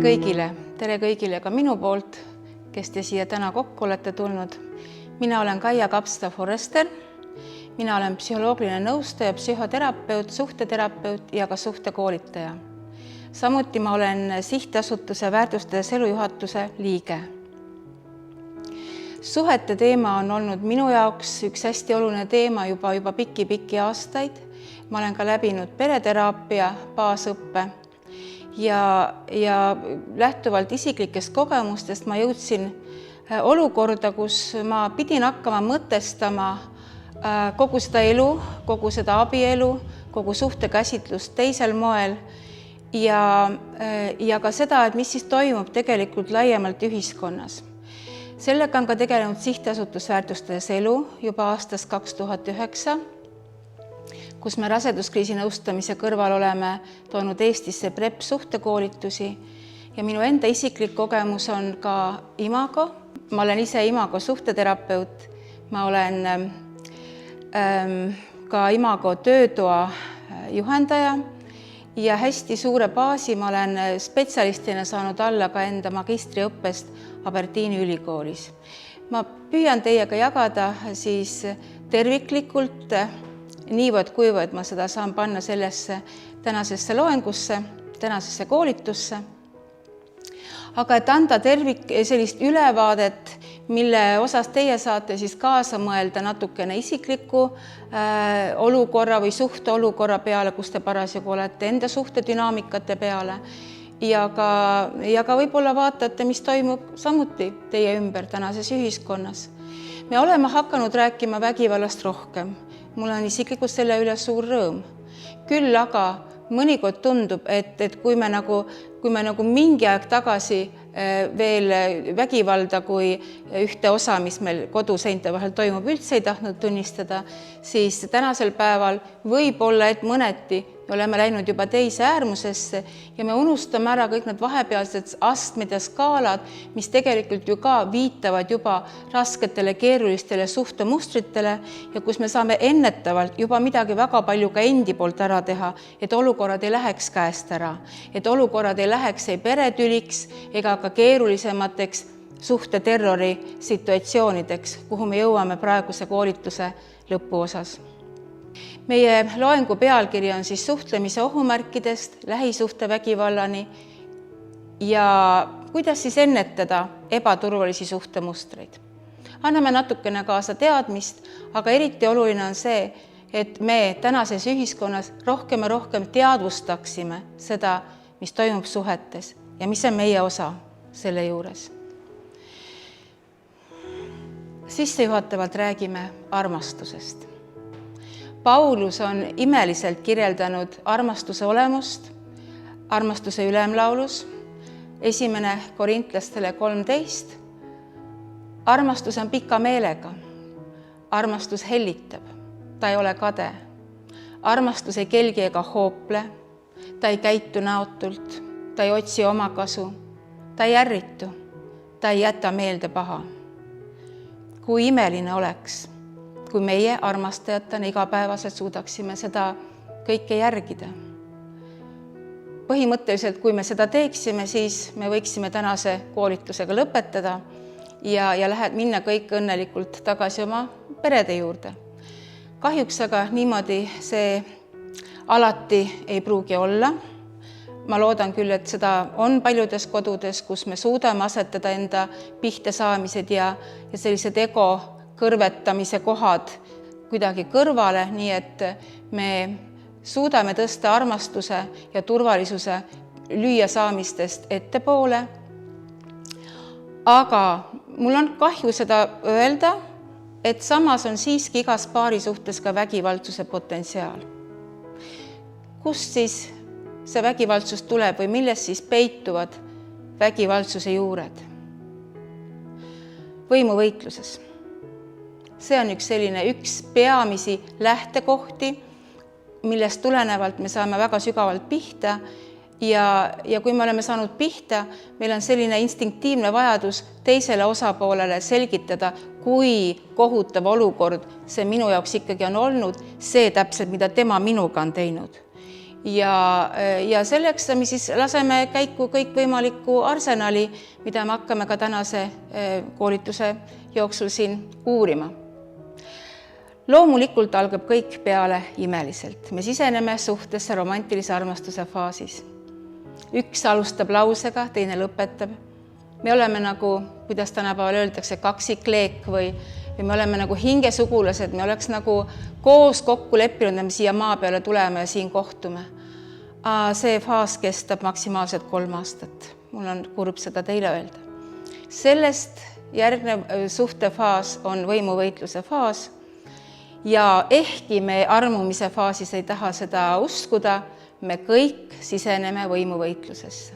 tere kõigile ka minu poolt, kes te siia täna kokku olete tulnud. Mina olen Kaia Kapsta-Forester. Mina olen psühholoogiline nõustaja, psühhoterapeut, suhteterapeut ja ka suhtekoolitaja. Samuti ma olen sihtasutuse väärtustades elujuhatuse liige. Suhete teema on olnud minu jaoks üks hästi oluline teema juba pikki aastaid. Ma olen ka läbinud pereteraapia baasõppe ja lähtuvalt isiklikest kogemustest ma jõudsin olukorda, kus ma pidin hakkama mõtestama kogu seda elu, kogu seda abielu, kogu suhtekäsitlust teisel moel ja ka seda, et mis siis toimub tegelikult laiemalt ühiskonnas. Sellega on ka tegelenud sihtasutus väärtustades elu juba aastast 2009, kus me raseduskriisi nõustamise kõrval oleme toonud Eestisse PrEP suhtekoolitusi ja minu enda isiklik kogemus on ka Imago. Ma olen ise Imago suhteterapeut, ma olen ka Imago töötoa juhendaja ja hästi suure baasi ma olen spetsialistina saanud alla ka enda magistriõppest Abertiini ülikoolis. Ma püüan teiega jagada siis terviklikult niivõrd kuivõrd ma seda saan panna sellesse tänasesse loengusse, tänasesse koolitusse. Aga et anda sellist ülevaadet, mille osas teie saate siis kaasa mõelda natukene isikliku olukorra või suhteolukorra peale, kus te parasjagu olete enda suhtedünaamikate peale ja ka võib-olla vaatate, mis toimub samuti teie ümber tänases ühiskonnas. Me oleme hakanud rääkima vägivallast rohkem. Mul on isiklikult selle üle suur rõõm. Küll aga mõnikord tundub, et kui me nagu mingi aeg tagasi veel vägivalda kui ühte osa, mis meil koduseinte vahel toimub, üldse ei tahtnud tunnistada, siis tänasel päeval võib olla, et mõneti me oleme läinud juba teise äärmusesse ja me unustame ära kõik need vahepealsed astmed ja skaalad, mis tegelikult ju ka viitavad juba rasketele, keerulistele suhtemustritele ja kus me saame ennetavalt juba midagi väga palju ka endi poolt ära teha, et olukorrad ei läheks käest ära, et olukorrad ei läheks ei peretüliks ega ka keerulisemateks suhteterrori situatsioonideks, kuhu me jõuame praeguse koolituse lõpuosas. Meie loengu pealkiri on siis suhtlemise ohumärkidest lähisuhtevägivallani ja kuidas siis ennetada ebaturvalisi suhtemustreid. Anname natukene kaasa teadmist, aga eriti oluline on see, et me tänases ühiskonnas rohkem ja rohkem teadvustaksime seda, mis toimub suhetes ja mis on meie osa selle juures. Sissejuhatavalt räägime armastusest. Paulus on imeliselt kirjeldanud armastuse olemust, armastuse ülemlaulus, 1. Korintlastele 13. Armastus on pika meelega, armastus hellitab, ta ei ole kade, armastus ei kelgi ega hoople, ta ei käitu näotult, ta ei otsi omakasu, ta ei ärritu, ta ei jäta meelde paha. Kui imeline oleks, kui meie armastajatena igapäevaselt suudaksime seda kõike järgida. Põhimõtteliselt, kui me seda teeksime, siis me võiksime tänase koolitusega lõpetada ja minna kõik õnnelikult tagasi oma perede juurde. Kahjuks aga niimoodi see alati ei pruugi olla. Ma loodan küll, et seda on paljudes kodudes, kus me suudame asetada enda pihta saamised ja sellised ego kõrvetamise kohad kuidagi kõrvale, nii et me suudame tõsta armastuse ja turvalisuse lüüa saamistest ettepoole. Aga mul on kahju seda öelda, et samas on siiski igas paari suhtes ka vägivaldsuse potentsiaal. Kust siis see vägivaldsus tuleb või milles siis peituvad vägivaldsuse juured? Võimuvõitluses. See on üks peamisi lähtekohti, millest tulenevalt me saame väga sügavalt pihta ja kui me oleme saanud pihta, meil on selline instinktiivne vajadus teisele osapoolele selgitada, kui kohutav olukord see minu jaoks ikkagi on olnud, see täpselt, mida tema minuga on teinud. ja selleks me siis laseme käiku kõikvõimalikku arsenali, mida me hakkame ka tänase koolituse jooksul siin uurima. Loomulikult algab kõik peale imeliselt. Me siseneme suhtesse romantilise armastuse faasis. Üks alustab lausega, teine lõpetab. Me oleme nagu, kuidas tänapäeval öeldakse, kaksikleek või me oleme nagu hingesugulased, me oleks nagu koos kokku leppinud, et me siia maa peale tuleme ja siin kohtume. See faas kestab maksimaalselt 3 aastat. Mul on kurb seda teile öelda. Sellest järgnev suhtefaas on võimuvõitluse faas. Ja ehkki me armumise faasis ei taha seda uskuda, me kõik siseneme võimuvõitlusesse.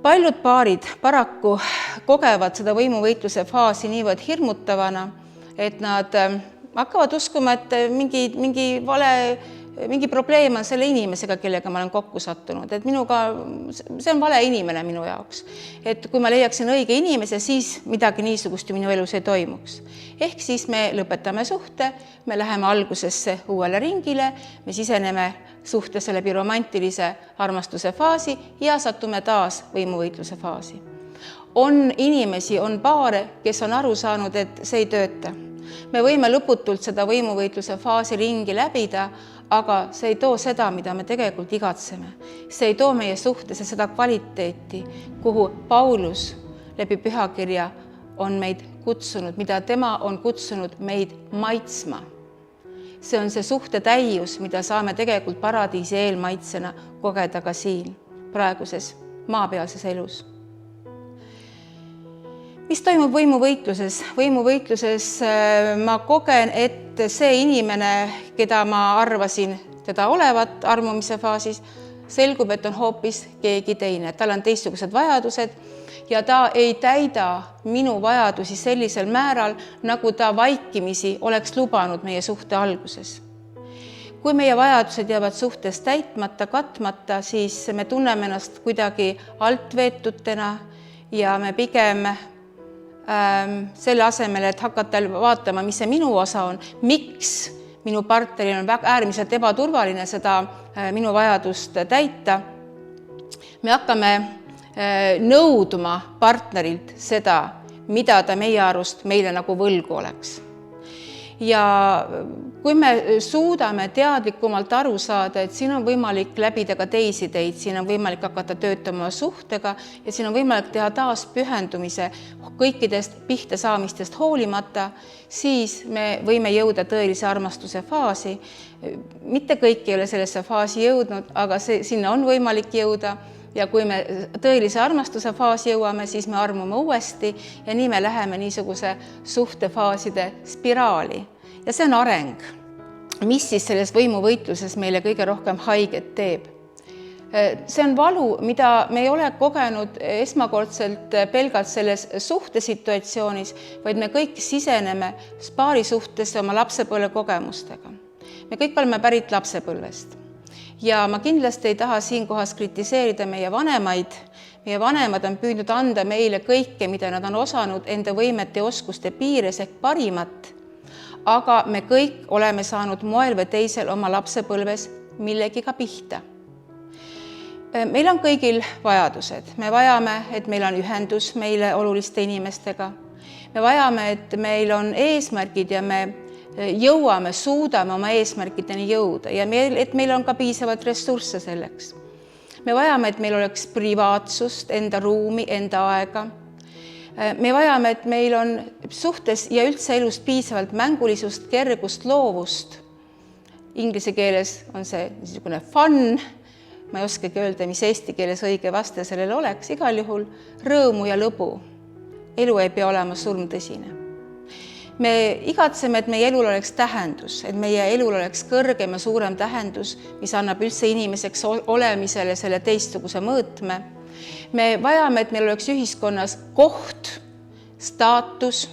Paljud paarid paraku kogevad seda võimuvõitluse faasi niivõrd hirmutavana, et nad hakkavad uskuma, et mingi probleem on selle inimesega, kellega ma olen kokku sattunud, et see on vale inimene minu jaoks. Et kui ma leiaksin õige inimese, siis midagi niisugust ju minu elus ei toimuks. Ehk siis me lõpetame suhte, me läheme algusesse uuele ringile, me siseneme suhtesse läbi romantilise armastuse faasi ja satume taas võimuvõitluse faasi. On inimesi, on paare, kes on aru saanud, et see ei tööta. Me võime lõputult seda võimuvõitluse faasi ringi läbida, aga see ei too seda, mida me tegelikult igatseme. See ei too meie suhtesse seda kvaliteeti, kuhu Paulus läbi pühakirja on meid kutsunud, mida tema on kutsunud meid maitsma. See on see suhte täius, mida saame tegelikult paradiisi eelmaitsena kogeda ka siin, praeguses maapealses elus. Mis toimub võimuvõitluses? Võimuvõitluses ma kogen, et see inimene, keda ma arvasin teda olevat armumise faasis, selgub, et on hoopis keegi teine. Tal on teistsugused vajadused ja ta ei täida minu vajadusi sellisel määral, nagu ta vaikimisi oleks lubanud meie suhte alguses. Kui meie vajadused jäävad suhtes täitmata, katmata, siis me tunneme ennast kuidagi altveetutena ja me pigem selle asemel, et hakata vaatama, mis see minu osa on, miks minu partneril on äärmiselt ebaturvaline seda minu vajadust täita. Me hakkame nõudma partnerilt seda, mida ta meie arust meile nagu võlgu oleks. Ja kui me suudame teadlikumalt aru saada, et siin on võimalik läbida ka teisi teid, siin on võimalik hakata töötama suhtega ja siin on võimalik teha taas pühendumise kõikidest pihta saamistest hoolimata, siis me võime jõuda tõelise armastuse faasi. Mitte kõik ei ole sellesse faasi jõudnud, aga sinna on võimalik jõuda. Ja kui me tõelise armastuse faasi jõuame, siis me armume uuesti ja nii me läheme niisuguse suhtefaaside spiraali. Ja see on areng. Mis siis selles võimuvõitluses meile kõige rohkem haiget teeb? See on valu, mida me ei ole kogenud esmakordselt pelgalt selles suhtesituatsioonis, vaid me kõik siseneme paari suhtesse oma lapsepõlve kogemustega. Me kõik oleme pärit lapsepõlvest. Ja ma kindlasti ei taha siinkohas kritiseerida meie vanemaid. Meie vanemad on püüdnud anda meile kõike, mida nad on osanud enda võimete ja oskuste piires ehk parimat. Aga me kõik oleme saanud moel või teisel oma lapsepõlves millegiga pihta. Meil on kõigil vajadused. Me vajame, et meil on ühendus meile oluliste inimestega. Me vajame, et meil on eesmärgid ja me jõuame, suudame oma eesmärkideni jõuda ja et meil on ka piisavalt ressursse selleks. Me vajame, et meil oleks privaatsust, enda ruumi, enda aega. Me vajame, et meil on suhtes ja üldse elus piisavalt mängulisust, kergust, loovust. Inglise keeles on see niisugune fun, ma ei oskagi öelda, mis eesti keeles õige vaste sellele oleks, igal juhul rõõmu ja lõbu. Elu ei pea olema surmtõsine. Me igatseme, et meie elul oleks tähendus, et meie elul oleks kõrgem ja suurem tähendus, mis annab üldse inimeseks olemisele selle teistsuguse mõõtme. Me vajame, et meil oleks ühiskonnas koht, staatus.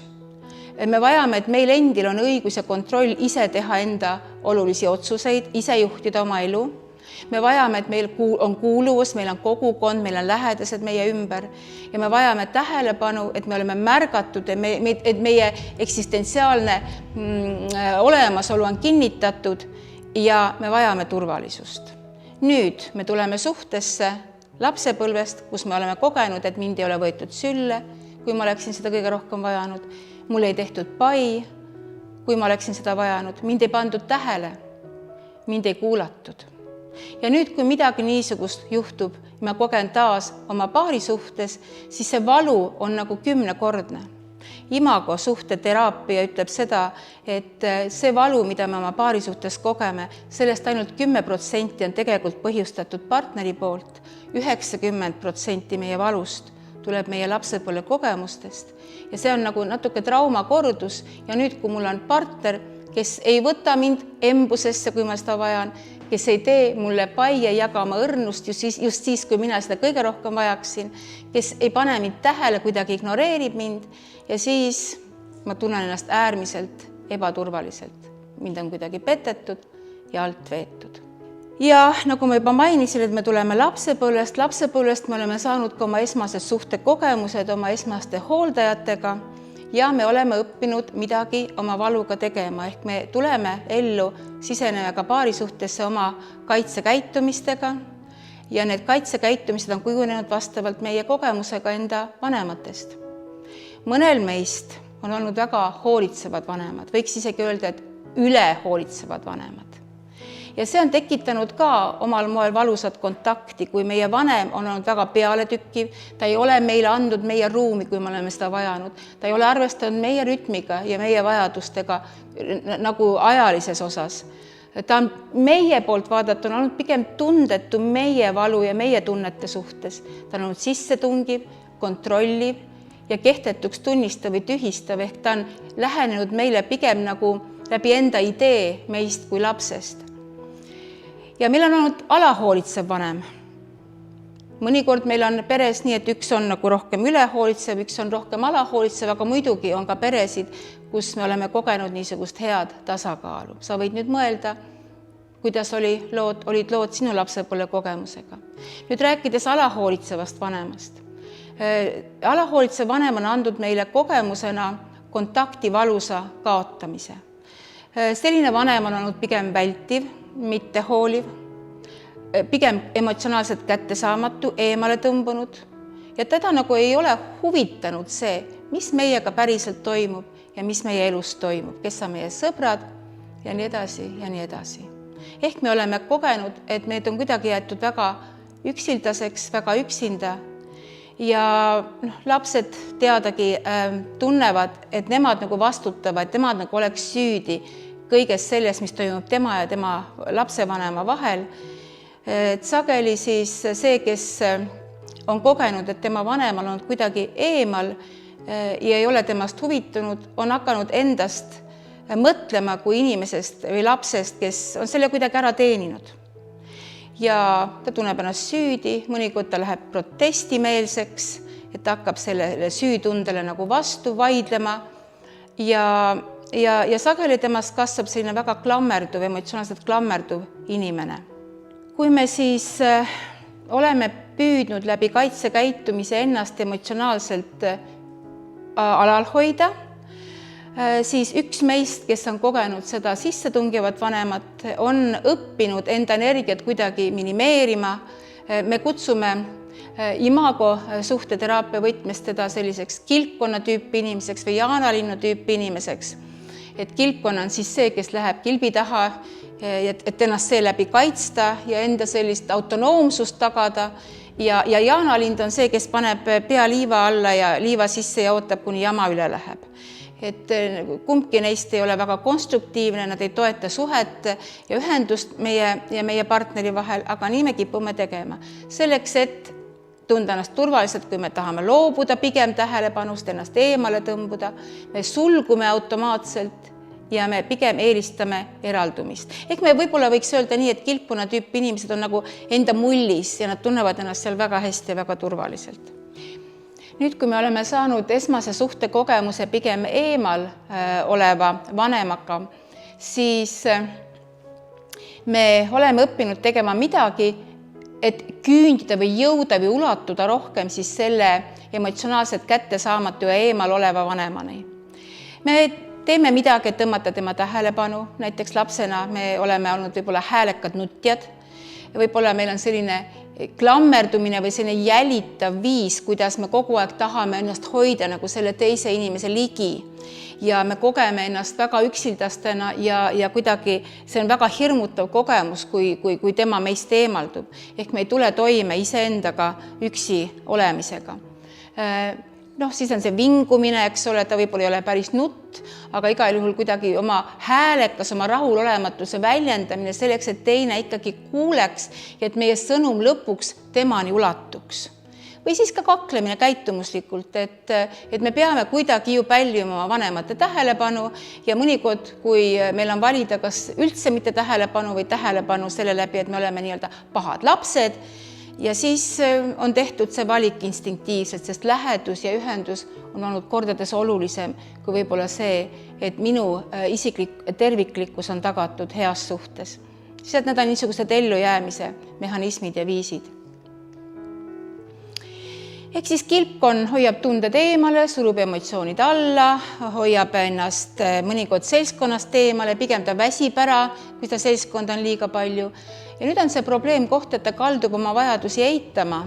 Me vajame, et meil endil on õigus ja kontroll ise teha enda olulisi otsuseid, ise juhtida oma elu. Me vajame, et meil on kuuluvus, meil on kogukond, meil on lähedased meie ümber ja me vajame tähelepanu, et me oleme märgatud, et meie eksistentsiaalne olemasolu on kinnitatud ja me vajame turvalisust. Nüüd me tuleme suhtesse lapsepõlvest, kus me oleme kogenud, et mind ei ole võetud sülle, kui ma oleksin seda kõige rohkem vajanud, mul ei tehtud pai, kui ma oleksin seda vajanud, mind ei pandud tähele, mind ei kuulatud. Ja nüüd, kui midagi niisugust juhtub, ma kogen taas oma paari suhtes, siis see valu on nagu 10-kordne. Imago suhteteraapia ütleb seda, et see valu, mida me oma paari suhtes kogeme, sellest ainult 10% on tegelikult põhjustatud partneri poolt, 90% meie valust tuleb meie lapsepõlve kogemustest ja see on nagu natuke traumakordus ja nüüd, kui mul on partner, kes ei võta mind embusesse, kui ma seda vajan, kes ei tee mulle pai ja jaga oma õrnust just siis, kui mina seda kõige rohkem vajaksin, kes ei pane mind tähele, kuidagi ignoreerib mind ja siis ma tunnen ennast äärmiselt ebaturvaliselt. Mind on kuidagi petetud ja alt veetud. Ja nagu ma juba mainisin, et me tuleme lapsepõlvest me oleme saanud ka oma esmased suhtekogemused oma esmaste hooldajatega ja me oleme õppinud midagi oma valuga tegema, ehk me tuleme ellu, siseneme ka paari suhtesse oma kaitsekäitumistega ja need kaitsekäitumised on kujunenud vastavalt meie kogemusega enda vanematest. Mõnel meist on olnud väga hoolitsevad vanemad, võiks isegi öelda, et üle hoolitsevad vanemad. Ja see on tekitanud ka omal moel valusat kontakti, kui meie vanem on olnud väga pealetükkiv, ta ei ole meile andnud meie ruumi, kui me oleme seda vajanud, ta ei ole arvestanud meie rütmiga ja meie vajadustega nagu ajalises osas. Ta on meie poolt vaadatuna olnud pigem tundetu meie valu ja meie tunnete suhtes. Ta on olnud sissetungiv, kontrolliv ja kehtetuks tunnistav või tühistav, ehk ta on lähenenud meile pigem nagu läbi enda idee meist kui lapsest. Ja meil on olnud alahoolitsev vanem. Mõnikord meil on peres nii, et üks on nagu rohkem ülehoolitsev, üks on rohkem alahoolitsev, aga muidugi on ka peresid, kus me oleme kogenud niisugust head tasakaalu. Sa võid nüüd mõelda, kuidas olid lood sinu lapsepõlve kogemusega. Nüüd rääkides alahoolitsevast vanemast. Alahoolitsev vanem on andnud meile kogemusena kontakti valusa kaotamise. Selline vanem on olnud pigem vältiv, mitte hooliv, pigem emotsionaalselt kättesaamatu, eemale tõmbunud ja teda nagu ei ole huvitanud see, mis meiega päriselt toimub ja mis meie elus toimub, kes on meie sõbrad ja nii edasi ja nii edasi. Ehk me oleme kogenud, et meid on kuidagi jäetud väga üksildaseks, väga üksinda ja lapsed teadagi tunnevad, et nemad nagu vastutavad, nemad nagu oleks süüdi kõiges selles, mis toimub tema ja tema lapsevanema vahel. Et sageli siis see, kes on kogenud, et tema vanem on olnud kuidagi eemal ja ei ole temast huvitunud, on hakanud endast mõtlema kui inimesest või lapsest, kes on selle kuidagi ära teeninud. Ja ta tunneb ennast süüdi, mõnikord ta läheb protestimeelseks, et ta hakkab sellele süütundele nagu vastu vaidlema ja sageli temast kasvab selline väga klammerduv, emotsionaalselt klammerduv inimene. Kui me siis oleme püüdnud läbi kaitsekäitumise ennast emotsionaalselt alal hoida, siis üks meist, kes on kogenud seda sissetungivat vanemat, on õppinud enda energiat kuidagi minimeerima. Me kutsume imago suhteteraapia võtmes teda selliseks kilpkonna tüüpi inimeseks või jaanalinnu tüüpi inimeseks. Et kilpkonna on siis see, kes läheb kilbi taha, et ennast seeläbi kaitsta ja enda sellist autonoomsust tagada. Ja jaanalind on see, kes paneb pea liiva alla ja liiva sisse ja ootab, kuni jama üle läheb. Et kumbki neist ei ole väga konstruktiivne, nad ei toeta suhet ja ühendust meie partneri vahel, aga nii me kipume tegema. Selleks, et tunda ennast turvaliselt, kui me tahame loobuda pigem tähelepanust, ennast eemale tõmbuda, me sulgume automaatselt ja me pigem eelistame eraldumist. Ehk me võib-olla võiks öelda nii, et kilpkonna tüüpi inimesed on nagu enda mullis ja nad tunnevad ennast seal väga hästi ja väga turvaliselt. Nüüd, kui me oleme saanud esmase suhtekogemuse pigem eemal oleva vanemaga, siis me oleme õppinud tegema midagi, et küündida või jõuda või ulatuda rohkem siis selle emotsionaalselt kättesaamatu ja eemal oleva vanemani. Me teeme midagi, et tõmmata tema tähelepanu, näiteks lapsena me oleme olnud võib-olla häälekad nutjad, võib-olla meil on selline klammerdumine või selline jälitav viis, kuidas me kogu aeg tahame ennast hoida nagu selle teise inimese ligi ja me kogeme ennast väga üksildastena ja kuidagi see on väga hirmutav kogemus, kui tema meist eemaldub. Ehk me ei tule toime iseendaga üksi olemisega. Siis on see vingumine, eks ole, ta võib-olla ei ole päris nutt, aga igal juhul kuidagi oma häälekas, oma rahulolematuse väljendamine selleks, et teine ikkagi kuuleks ja et meie sõnum lõpuks temani ulatuks. Või siis ka kaklemine käitumuslikult, et me peame kuidagi ju pälvima oma vanemate tähelepanu ja mõnikord, kui meil on valida, kas üldse mitte tähelepanu või tähelepanu selle läbi, et me oleme nii-öelda pahad lapsed, ja siis on tehtud see valik instinktiivselt, sest lähedus ja ühendus on olnud kordades olulisem kui võib-olla see, et minu isiklik terviklikkus on tagatud heas suhtes. Siis need on niisugused ellujäämise mehhanismid ja viisid. Ehk siis kilpkonn hoiab tunded eemale, surub emotsioonid alla, hoiab ennast mõnikord seltskonnast eemale, pigem ta väsib ära, kui ta seltskond on liiga palju. Ja nüüd on see probleem koht, et ta kaldub oma vajadusi eitama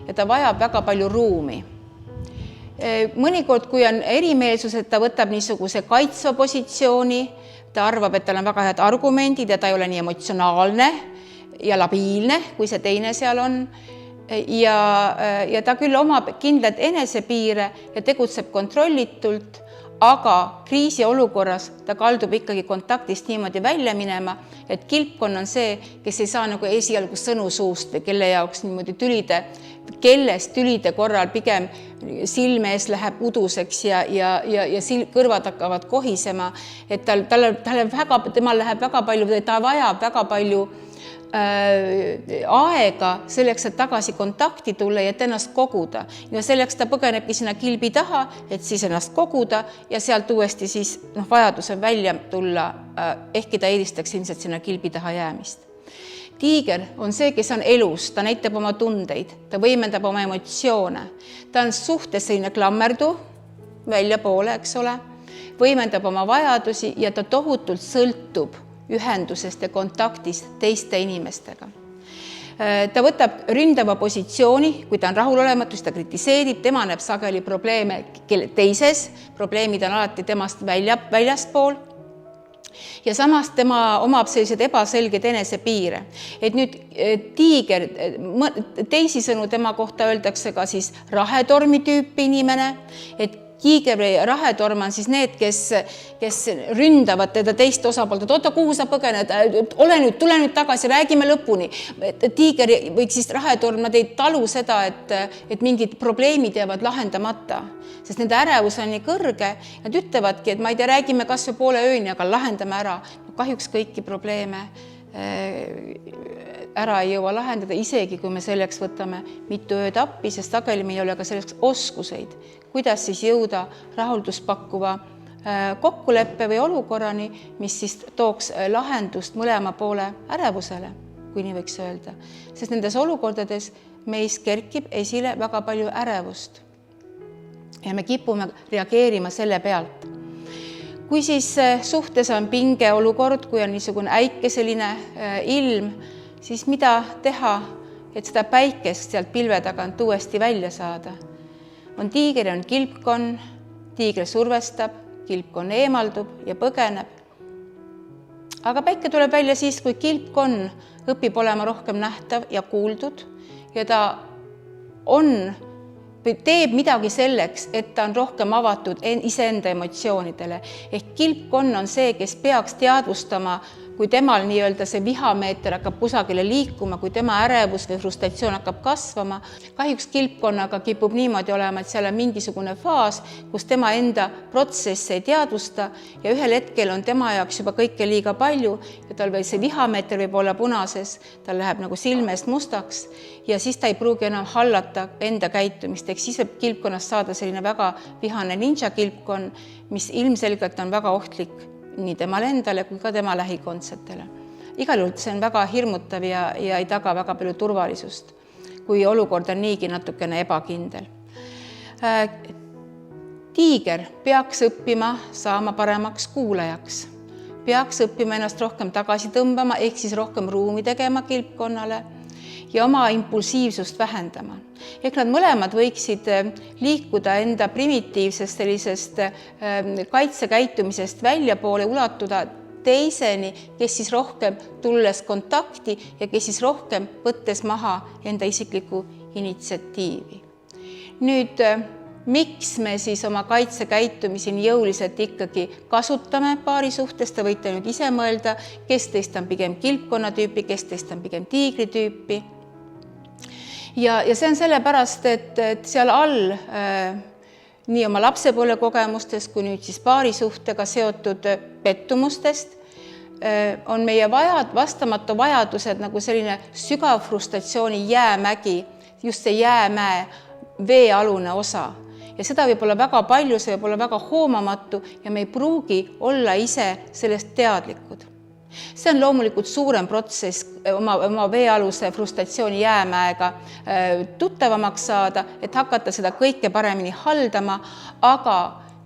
ja ta vajab väga palju ruumi. Mõnikord, kui on erimeelsus, et ta võtab niisuguse kaitsva positsiooni, ta arvab, et tal on väga head argumendid ja ta ei ole nii emotsionaalne ja labiilne, kui see teine seal on. Ja ta küll omab kindlad enesepiire ja tegutseb kontrollitult, aga kriisiolukorras ta kaldub ikkagi kontaktist niimoodi välja minema, et kilpkonn on see, kes ei saa nagu esialgu sõnu suust või kelle jaoks niimoodi tülide korral pigem silme ees läheb uduseks ja kõrvad hakkavad kohisema, et temal läheb väga palju, ta vajab väga palju aega selleks, et tagasi kontakti tulla ja et ennast koguda. Ja selleks ta põgenebki sinna kilbi taha, et siis ennast koguda ja sealt uuesti siis vajaduse välja tulla, ehkki ta eelistaks ilmselt sinna kilbi taha jäämist. Tiiger on see, kes on elus, ta näitab oma tundeid, ta võimendab oma emotsioone. Ta on suhtes selline klammerdu välja poole, eks ole, võimendab oma vajadusi ja ta tohutult sõltub ühendusest ja kontaktist teiste inimestega. Ta võtab ründava positsiooni, kui ta on rahulolematus, ta kritiseerib, tema näeb sageli probleeme teises, probleemid on alati temast väljaspool ja samas tema omab sellised ebaselged enesepiire. Et nüüd tiiger, teisisõnu tema kohta öeldakse ka siis rahetormi tüüpi inimene, et tiiger või rahetorm on siis need, kes ründavad teda teist osapoolt, et oota, kuhu sa põgened, tule nüüd tagasi, räägime lõpuni. Tiiger või siis rahetorm, nad ei talu seda, et mingid probleemid jäävad lahendamata, sest nende ärevus on nii kõrge. Nad ütlevadki, et ma ei tea, räägime kas või poole ööni, aga lahendame ära. Kahjuks kõiki probleeme ära ei jõua lahendada, isegi kui me selleks võtame mitu ööd appi, sest sageli meil ei ole ka selleks oskuseid, kuidas siis jõuda rahuldust pakkuva kokkuleppe või olukorrani, mis siis tooks lahendust mõlema poole ärevusele, kui nii võiks öelda. Sest nendes olukordades meis kerkib esile väga palju ärevust ja me kipume reageerima selle pealt. Kui siis suhtes on pinge olukord, kui on niisugune äikeseline ilm, siis mida teha, et seda päikest sealt pilve tagant uuesti välja saada? On tiiger ja on kilpkonn, tiiger survestab, kilpkonn eemaldub ja põgeneb. Aga päike tuleb välja siis, kui kilpkonn õpib olema rohkem nähtav ja kuuldud ja ta teeb midagi selleks, et ta on rohkem avatud iseenda emotsioonidele. Ehk kilpkonn on see, kes peaks teadvustama, kui temal nii-öelda see vihameeter hakkab kusagile liikuma, kui tema ärevus või frustratsioon hakkab kasvama. Kahjuks kilpkonnaga kipub niimoodi olema, et seal on mingisugune faas, kus tema enda protsess ei teadvusta ja ühel hetkel on tema jaoks juba kõike liiga palju ja tal või see vihameeter võib olla punases, tal läheb nagu silmest mustaks ja siis ta ei pruugi enam hallata enda käitumist. Ehk siis võib kilpkonnast saada selline väga vihane ninja kilpkonn, mis ilmselgelt on väga ohtlik nii temal endale kui ka tema lähikondsetele. Igal juhul see on väga hirmutav ja ei taga väga palju turvalisust, kui olukord on niigi natukene ebakindel. Tiiger peaks õppima saama paremaks kuulajaks, peaks õppima ennast rohkem tagasi tõmbama, ehk siis rohkem ruumi tegema kilpkonnale ja oma impulsiivsust vähendama. Ehk nad mõlemad võiksid liikuda enda primitiivsest sellisest kaitsekäitumisest väljapoole, ulatuda teiseni, kes siis rohkem tulles kontakti ja kes siis rohkem võttes maha enda isiklikku initsiatiivi. Nüüd, miks me siis oma kaitsekäitumisi nii jõuliselt ikkagi kasutame paari suhtes, te võite nüüd ise mõelda, kes teist on pigem kilpkonna tüüpi, kes teist on pigem tiigri tüüpi. Ja see on sellepärast, et seal all nii oma lapsepõlve kogemustest kui nüüd siis paari suhtega seotud pettumustest on meie vastamatu vajadused nagu selline sügav frustratsiooni jäämägi, just see jäämäe veealune osa. Ja seda võib olla väga palju, see võib olla väga hoomamatu ja me ei pruugi olla ise sellest teadlikud. See on loomulikult suurem protsess oma veealuse frustratsiooni jäämäega tuttavamaks saada, et hakata seda kõike paremini haldama, aga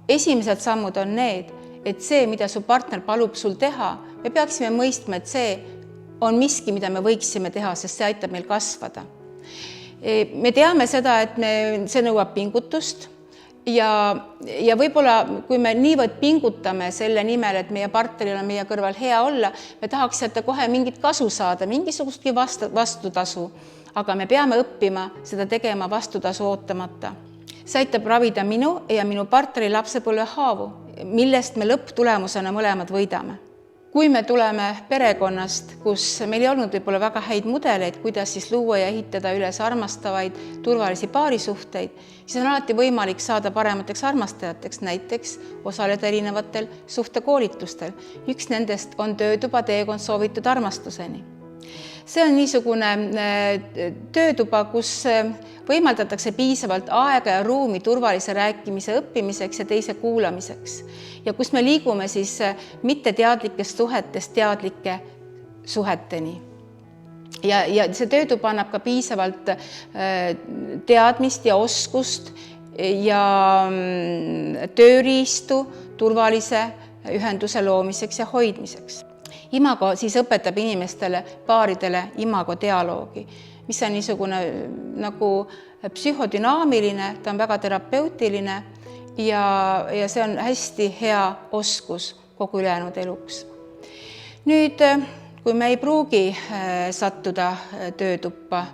esimesed sammud on need, et see, mida su partner palub sul teha, me peaksime mõistma, et see on miski, mida me võiksime teha, sest see aitab meil kasvada. Me teame seda, et see nõuab pingutust ja võib-olla, kui me niivõrd pingutame selle nimel, et meie partneril on meie kõrval hea olla, me tahaks sealt kohe mingit kasu saada, mingisugustki vastutasu, aga me peame õppima seda tegema vastutasu ootamata. See aitab ravida minu ja minu partneri lapsepõlve haavu, millest me lõpptulemusena mõlemad võidame. Kui me tuleme perekonnast, kus meil ei olnud võib-olla väga häid mudeleid, kuidas siis luua ja ehitada üles armastavaid turvalisi paarisuhteid, siis on alati võimalik saada paremateks armastajateks, näiteks osaleda erinevatel suhtekoolitustel. Üks nendest on töötuba teekond soovitud armastuseni. See on niisugune töötuba, kus võimaldatakse piisavalt aega ja ruumi turvalise rääkimise õppimiseks ja teise kuulamiseks. Ja kus me liigume siis mitteteadlikest suhetest teadlike suheteni. Ja see töötuba annab ka piisavalt teadmist ja oskust ja tööriistu turvalise ühenduse loomiseks ja hoidmiseks. Imago siis õpetab inimestele, paaridele imago dialoogi, mis on niisugune nagu psühhodünaamiline, ta on väga terapeutiline ja see on hästi hea oskus kogu ülejäänud eluks. Nüüd, kui me ei pruugi sattuda töötuppa,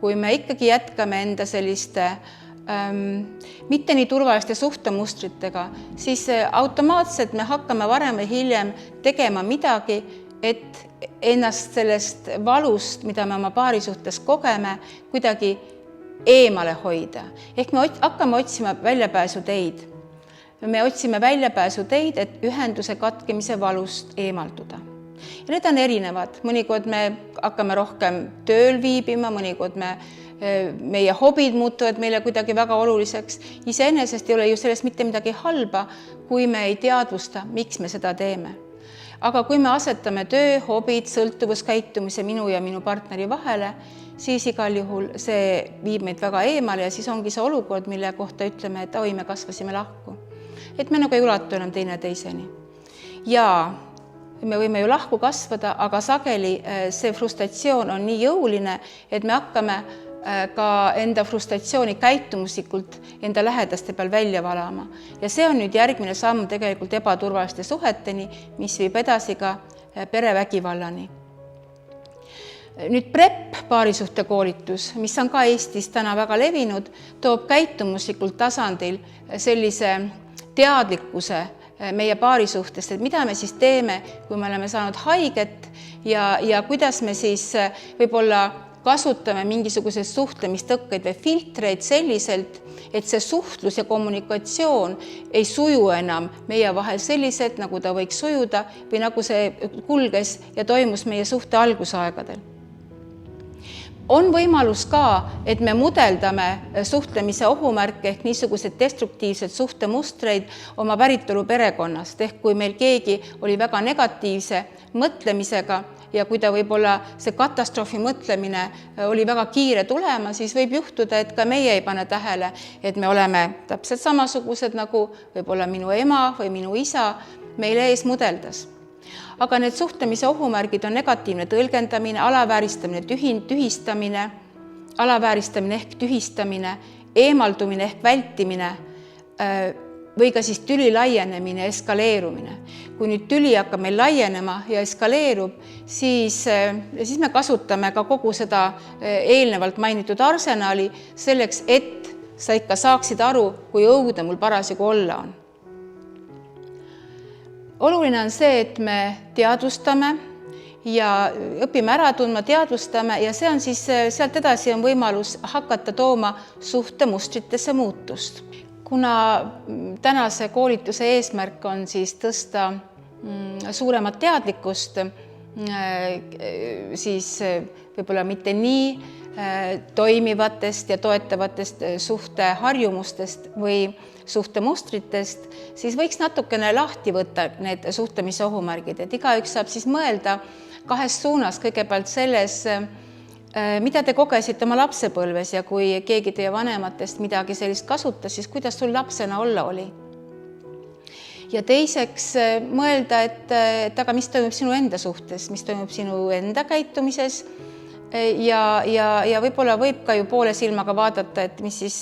kui me ikkagi jätkame enda selliste mitte nii turvaliste suhtemustritega, siis automaatselt me hakkame varem või hiljem tegema midagi, et ennast sellest valust, mida me oma paari suhtes kogeme, kuidagi eemale hoida. Ehk me hakkame otsima väljapääsuteid. Me otsime väljapääsuteid, et ühenduse katkemise valust eemalduda. Ja need on erinevad. Mõnikord me hakkame rohkem tööl viibima, mõnikord meie hobid muutuvad meile kuidagi väga oluliseks. Iseenesest ei ole ju sellest mitte midagi halba, kui me ei teadvusta, miks me seda teeme. Aga kui me asetame töö, hobid, sõltuvuskäitumise minu ja minu partneri vahele, siis igal juhul see viib meid väga eemale ja siis ongi see olukord, mille kohta ütleme, et oi, me kasvasime lahku. Et me nagu ei ulatu enam teine teiseni. Ja me võime ju lahku kasvada, aga sageli see frustratsioon on nii jõuline, et me hakkame ka enda frustratsiooni käitumuslikult enda lähedaste peal välja valama. Ja see on nüüd järgmine samm tegelikult ebaturvaliste suheteni, mis viib edasi ka perevägivallani. Nüüd PREP paarisuhtekoolitus, mis on ka Eestis täna väga levinud, toob käitumuslikult tasandil sellise teadlikkuse meie paari suhtest, et mida me siis teeme, kui me oleme saanud haiget ja kuidas me siis võib-olla kasutame mingisuguseid suhtlemistõkkeid või filtreid selliselt, et see suhtlus ja kommunikatsioon ei suju enam meie vahel selliselt, nagu ta võiks sujuda või nagu see kulges ja toimus meie suhte algusaegadel. On võimalus ka, et me mudeldame suhtlemise ohumärke ehk niisugused destruktiivsed suhtemustreid oma päritolu perekonnast, ehk kui meil keegi oli väga negatiivse mõtlemisega, ja kui ta võib-olla see katastroofi mõtlemine oli väga kiire tulema, siis võib juhtuda, et ka meie ei pane tähele, et me oleme täpselt samasugused nagu võib-olla minu ema või minu isa meile ees mudeldas. Aga need suhtlemise ohumärgid on negatiivne tõlgendamine, alavääristamine, tühistamine, alavääristamine ehk tühistamine, eemaldumine ehk vältimine või ka siis tüli laienemine, eskaleerumine. Kui nüüd tüli hakkab meil laienema ja eskaleerub, siis me kasutame ka kogu seda eelnevalt mainitud arsenali selleks, et sa ikka saaksid aru, kui õudne mul parasjagu olla on. Oluline on see, et me teadvustame ja õpime ära tundma, teadvustame ja see on siis sealt edasi on võimalus hakata tooma suhtemustritesse muutust. Kuna tänase koolituse eesmärk on siis tõsta suuremat teadlikkust, siis võib-olla mitte nii toimivatest ja toetavatest suhteharjumustest või suhtemustritest, siis võiks natukene lahti võtta need suhtlemise ohumärgid, et igaüks saab siis mõelda kahes suunas, kõigepealt selles, mida te kogesite oma lapsepõlves ja kui keegi teie vanematest midagi sellist kasutas, siis kuidas sul lapsena olla oli. Ja teiseks mõelda, et aga mis toimub sinu enda suhtes, mis toimub sinu enda käitumises ja võib-olla võib ka ju poole silmaga vaadata, et mis siis,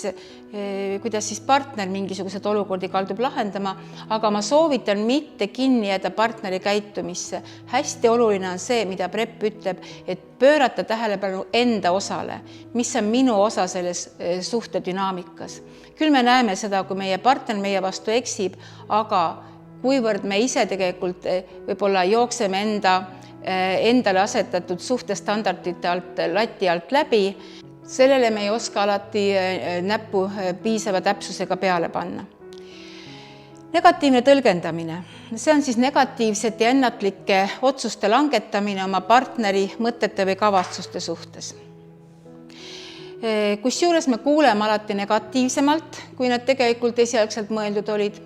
kuidas siis partner mingisugused olukordi kaldub lahendama, aga ma soovitan mitte kinni jääda partneri käitumisse. Hästi oluline on see, mida PrEP ütleb, et pöörata tähelepanu enda osale, mis on minu osa selles suhtedünaamikas. Küll me näeme seda, kui meie partner meie vastu eksib, aga kuivõrd me ise tegelikult võib-olla jookseme endale asetatud suhtestandardite alt, lati alt läbi, sellele me ei oska alati näppu piisava täpsusega peale panna. Negatiivne tõlgendamine. See on siis negatiivsete ja ennatlike otsuste langetamine oma partneri mõtete või kavatsuste suhtes. Kusjuures me kuuleme alati negatiivsemalt, kui nad tegelikult esialgselt mõeldud olid.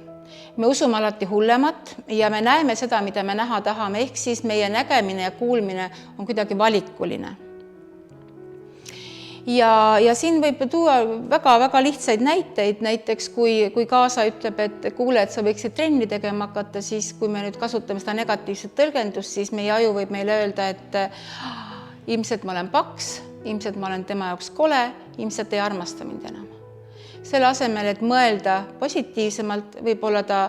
Me usume alati hullemat ja me näeme seda, mida me näha tahame, ehk siis meie nägemine ja kuulmine on kuidagi valikuline. Ja siin võib tuua väga lihtsaid näiteid, näiteks kui kaasa ütleb, et kuule, et sa võiksid trenni tegema hakata, siis kui me nüüd kasutame seda negatiivset tõlgendust, siis meie aju võib meile öelda, et ilmselt ma olen paks, ilmselt ma olen tema jaoks kole, ilmselt ei armasta mind enam. Selle asemel, et mõelda positiivsemalt, võib-olla ta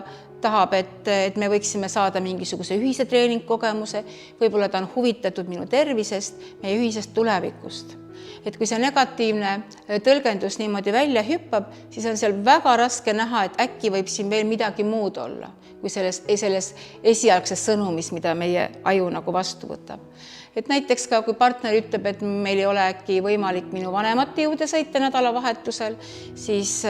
tahab, et me võiksime saada mingisuguse ühise treeningkogemuse, võib-olla ta on huvitatud minu tervisest, meie ühisest tulevikust. Et kui see negatiivne tõlgendus niimoodi välja hüppab, siis on seal väga raske näha, et äkki võib siin veel midagi muud olla, kui selles esialgses sõnumis, mida meie aju nagu vastu võtab. Et näiteks ka, kui partner ütleb, et meil ei ole äkki võimalik minu vanemate juurde sõita nädalavahetusel, siis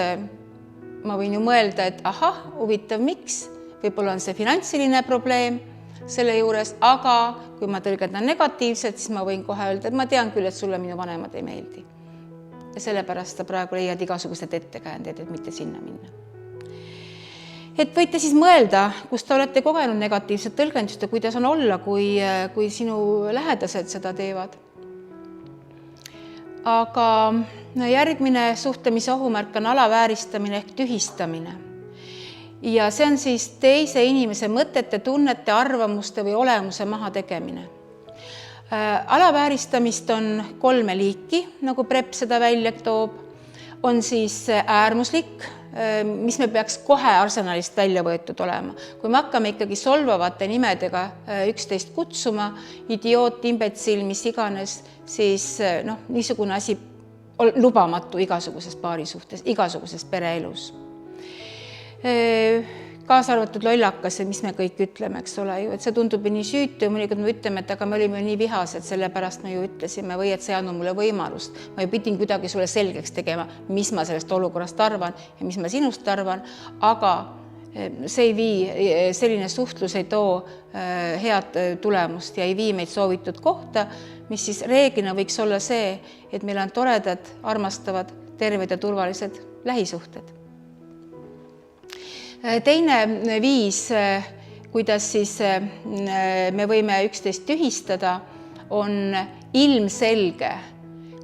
ma võin ju mõelda, et ahah, huvitav, miks? Võib-olla on see finantsiline probleem selle juures, aga kui ma tõlgendan negatiivselt, siis ma võin kohe öelda, et ma tean küll, et sulle minu vanemad ei meeldi. Ja sellepärast sa praegu leiad igasugused ettekäändeid, et mitte sinna minna. Et võite siis mõelda, kus te olete kogenud negatiivset tõlgendust ja kuidas on olla, kui sinu lähedased seda teevad. Aga järgmine suhtlemise ohumärk on alavääristamine ehk tühistamine. Ja see on siis teise inimese mõtete, tunnete, arvamuste või olemuse maha tegemine. Alavääristamist on 3 liiki, nagu PrEP seda välja toob. On siis äärmuslik, mis me peaks kohe arsenalist välja võetud olema. Kui me hakkame ikkagi solvavate nimedega üksteist kutsuma, idioot, imbetsill, mis iganes, siis niisugune asi lubamatu igasuguses paari suhtes, igasuguses pereelus. Kaasa arvatud lollakas, mis me kõik ütleme, eks ole ju, et see tundub nii süütu ja mõnikord me ütleme, et aga me olime nii vihased, sellepärast me ju ütlesime või et see ei andnud mulle võimalust. Ma ju pidin kuidagi sulle selgeks tegema, mis ma sellest olukorrast arvan ja mis ma sinust arvan, aga see ei vii, selline suhtlus ei too head tulemust ja ei vii meid soovitud kohta, mis siis reeglina võiks olla see, et meil on toredad, armastavad, terved ja turvalised lähisuhted. Teine viis, kuidas siis me võime üksteist tühistada, on ilmselge,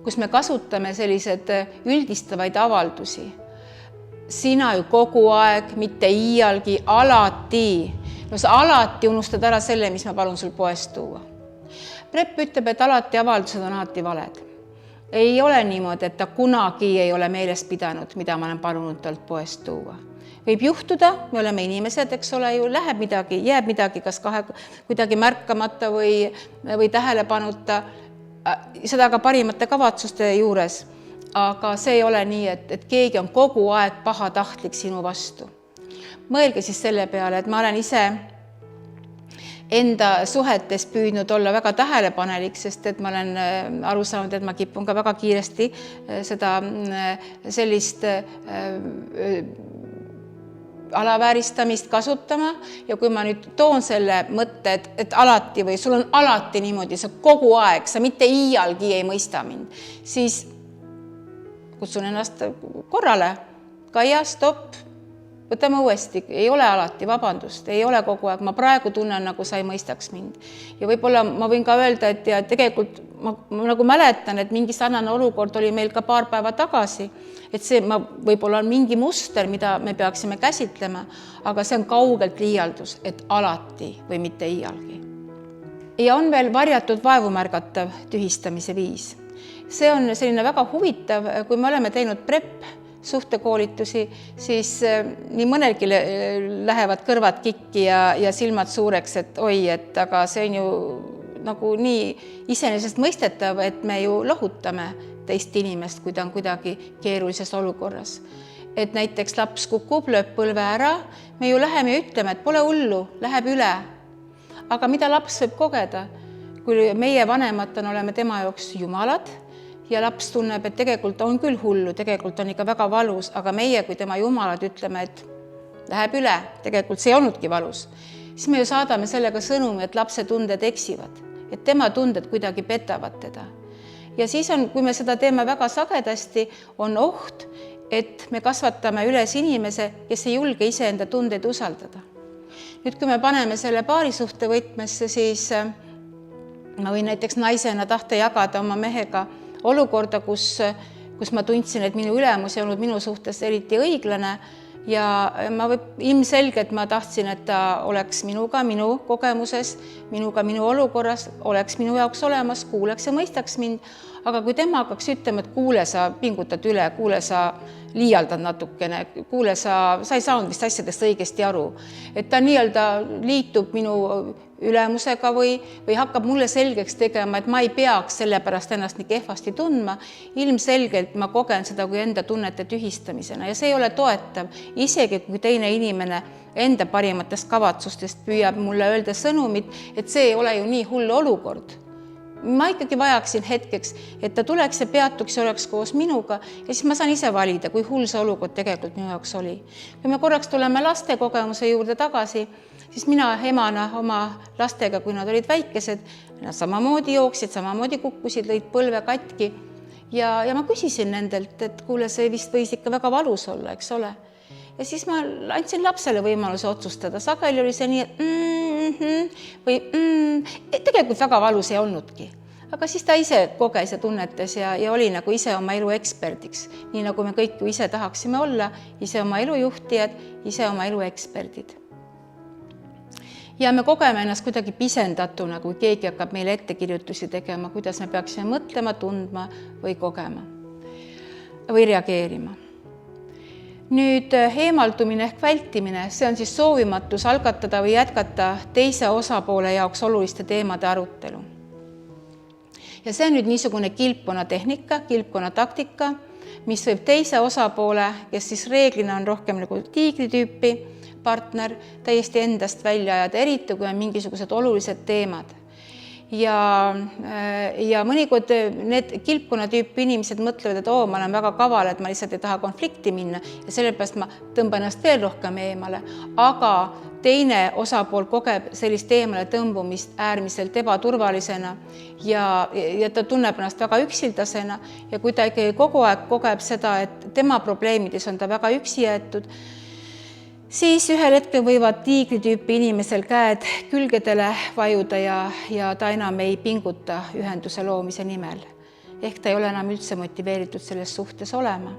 kus me kasutame sellised üldistavaid avaldusi. Sina ju kogu aeg, mitte iialgi, alati. No sa alati unustad ära selle, mis ma palun sul poest tuua. PrEP ütleb, et alati avaldused on alati valed. Ei ole niimoodi, et ta kunagi ei ole meeles pidanud, mida ma olen palunud talt poest tuua. Võib juhtuda, me oleme inimesed, eks ole ju, läheb midagi, jääb midagi, kas kuidagi märkamata või tähelepanuta, seda ka parimate kavatsuste juures. Aga see ei ole nii, et keegi on kogu aeg pahatahtlik sinu vastu. Mõelge siis selle peale, et ma olen ise enda suhetes püüdnud olla väga tähelepanelik, sest et ma olen aru saanud, et ma kipun ka väga kiiresti seda sellist alavääristamist kasutama ja kui ma nüüd toon selle mõtte, et alati või sul on alati niimoodi, sa kogu aeg, sa mitte iialgi ei mõista mind, siis kutsun ennast korrale, Kaia, stopp, võtame uuesti, ei ole alati, vabandust, ei ole kogu aeg, ma praegu tunnen, nagu sa ei mõistaks mind. Ja võib-olla ma võin ka öelda, et ja tegelikult ma nagu mäletan, et mingi sarnane olukord oli meil ka paar päeva tagasi, et see võib-olla on mingi muster, mida me peaksime käsitlema, aga see on kaugelt liialdus, et alati või mitte iialgi. Ja on veel varjatud vaevu märgatav tühistamise viis. See on selline väga huvitav, kui me oleme teinud PrEP suhtekoolitusi, siis nii mõnelgi lähevad kõrvad kikki ja silmad suureks, et oi, et aga see on ju nagu nii iseenesest mõistetav, et me ju lohutame teist inimest, kui ta on kuidagi keerulises olukorras. Et näiteks laps kukub, lööb põlve ära, me ju läheme ja ütleme, et pole hullu, läheb üle. Aga mida laps võib kogeda, kui meie vanemad oleme tema jaoks jumalad, ja laps tunneb, et tegelikult on küll hullu, tegelikult on ikka väga valus, aga meie, kui tema jumalad ütleme, et läheb üle, tegelikult see ei olnudki valus, siis me ju saadame sellega sõnumi, et lapse tunded eksivad, et tema tunded kuidagi petavad teda. Ja siis on, kui me seda teeme väga sagedasti, on oht, et me kasvatame üles inimese, kes ei julge iseenda tundeid usaldada. Nüüd, kui me paneme selle paarisuhte võtmesse, siis ma võin näiteks naisena tahta jagada oma mehega olukorda, kus ma tundsin, et minu ülemus ei olnud minu suhtes eriti õiglane ja ma ilmselgelt ma tahtsin, et ta oleks minuga, minu kogemuses, minuga, minu olukorras, oleks minu jaoks olemas, kuuleks ja mõistaks mind. Aga kui tema hakkaks ütlema, et kuule, sa pingutad üle, kuule, sa liialdad natukene, kuule, sa ei saanud vist asjadest õigesti aru, et ta nii-öelda liitub minu ülemusega või hakkab mulle selgeks tegema, et ma ei peaks sellepärast ennast nii kehvasti tundma, ilmselgelt ma kogen seda kui enda tunnete tühistamisena ja see ei ole toetav, isegi kui teine inimene enda parimatest kavatsustest püüab mulle öelda sõnumit, et see ei ole ju nii hull olukord. Ma ikkagi vajaksin hetkeks, et ta tuleks ja peatuks ja oleks koos minuga ja siis ma saan ise valida, kui hull see olukord tegelikult minu jaoks oli. Kui me korraks tuleme laste kogemuse juurde tagasi, siis mina emana oma lastega, kui nad olid väikesed, nad samamoodi jooksid, samamoodi kukkusid, lõid põlve katki ja ma küsisin nendelt, et kuule, see vist võis ikka väga valus olla, eks ole. Ja siis ma andsin lapsele võimaluse otsustada. Sageli oli see nii, et tegelikult väga valus ei olnudki. Aga siis ta ise koges ja tunnetas ja oli nagu ise oma elu eksperdiks. Nii nagu me kõik ju ise tahaksime olla, ise oma elu juhtijad, ise oma elu eksperdid. Ja me kogeme ennast kuidagi pisendatuna, kui keegi hakkab meile ettekirjutusi tegema, kuidas me peaksime mõtlema, tundma või kogema või reageerima. Nüüd eemaldumine ehk vältimine, see on siis soovimatus algatada või jätkata teise osapoole jaoks oluliste teemade arutelu. Ja see on nüüd niisugune kilpkonna tehnika, kilpkonna taktika, mis võib teise osapoole, kes siis reeglina on rohkem nagu tiigritüüpi partner, täiesti endast välja ajada, eriti kui on mingisugused olulised teemad. Ja mõnikord need kilpkonna tüüpi inimesed mõtlevad, et ma olen väga kaval, et ma lihtsalt ei taha konflikti minna ja sellepärast ma tõmban ennast veel rohkem eemale. Aga teine osapool kogeb sellist eemale tõmbumist äärmiselt ebaturvalisena ja ta tunneb ennast väga üksildasena ja kui ta ikkagi kogu aeg kogeb seda, et tema probleemides on ta väga üksi jäetud, siis ühel hetkel võivad tiigritüüpi inimesel käed külgedele vajuda ja ta enam ei pinguta ühenduse loomise nimel. Ehk ta ei ole enam üldse motiveeritud selles suhtes olema.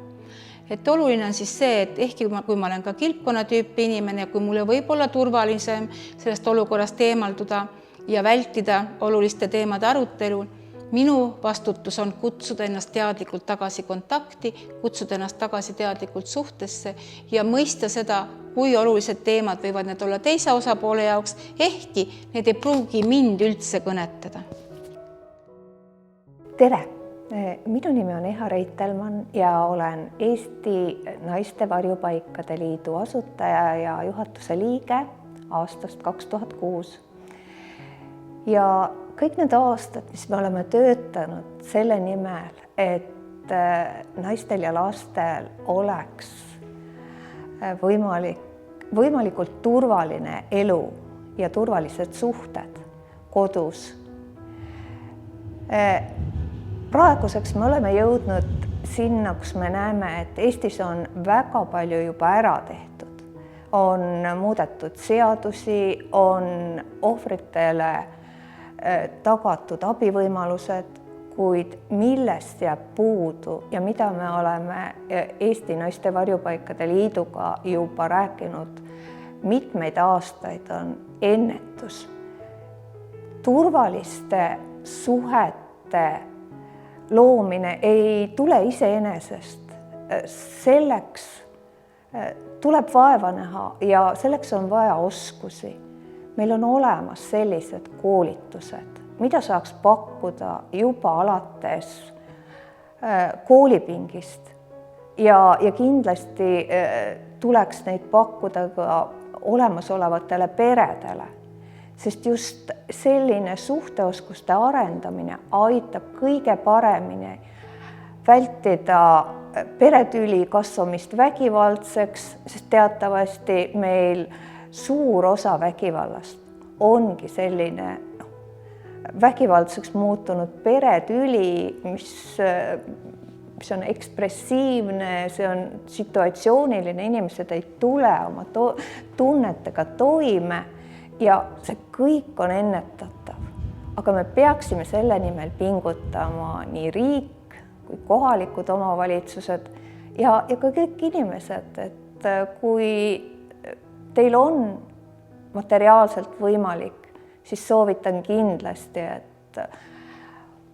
Et oluline on siis see, et ehkki kui ma olen ka kilpkonnatüüpi inimene ja kui mulle võib olla turvalisem sellest olukorrast eemalduda ja vältida oluliste teemade arutelul, minu vastutus on kutsuda ennast teadlikult tagasi kontakti, kutsuda ennast tagasi teadlikult suhtesse ja mõista seda, kui olulised teemad võivad need olla teise osapoole jaoks, ehkki need ei pruugi mind üldse kõnetada. Tere! Minu nimi on Eha Reitelmann ja olen Eesti Naiste Varjupaikade Liidu asutaja ja juhatuse liige aastast 2006. Ja kõik need aastad, mis me oleme töötanud selle nimel, et naistel ja lastel oleks võimalikult turvaline elu ja turvalised suhted kodus. Praeguseks me oleme jõudnud sinna, kus me näeme, et Eestis on väga palju juba ära tehtud. On muudetud seadusi, on ohvritele tagatud abivõimalused, kuid millest jääb puudu ja mida me oleme Eesti Naiste Varjupaikade Liiduga juba rääkinud mitmeid aastaid, on ennetus. Turvaliste suhete loomine ei tule iseenesest. Selleks tuleb vaeva näha ja selleks on vaja oskusi. Meil on olemas sellised koolitused, mida saaks pakkuda juba alates koolipingist ja kindlasti tuleks neid pakkuda ka olemasolevatele peredele. Sest just selline suhteoskuste arendamine aitab kõige paremini vältida peretüli kasvamist vägivaldseks, sest teatavasti meil suur osa vägivallast ongi selline vägivaldseks muutunud peretüli, mis on ekspressiivne, see on situatsiooniline, inimesed ei tule oma tunnetega toime. Ja see kõik on ennetatav, aga me peaksime selle nimel pingutama nii riik kui kohalikud omavalitsused ja ka kõik inimesed, et kui teil on materiaalselt võimalik, siis soovitan kindlasti, et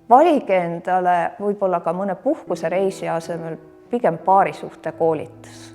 valige endale võib-olla ka mõne puhkusereisi asemel pigem paarisuhte koolitus.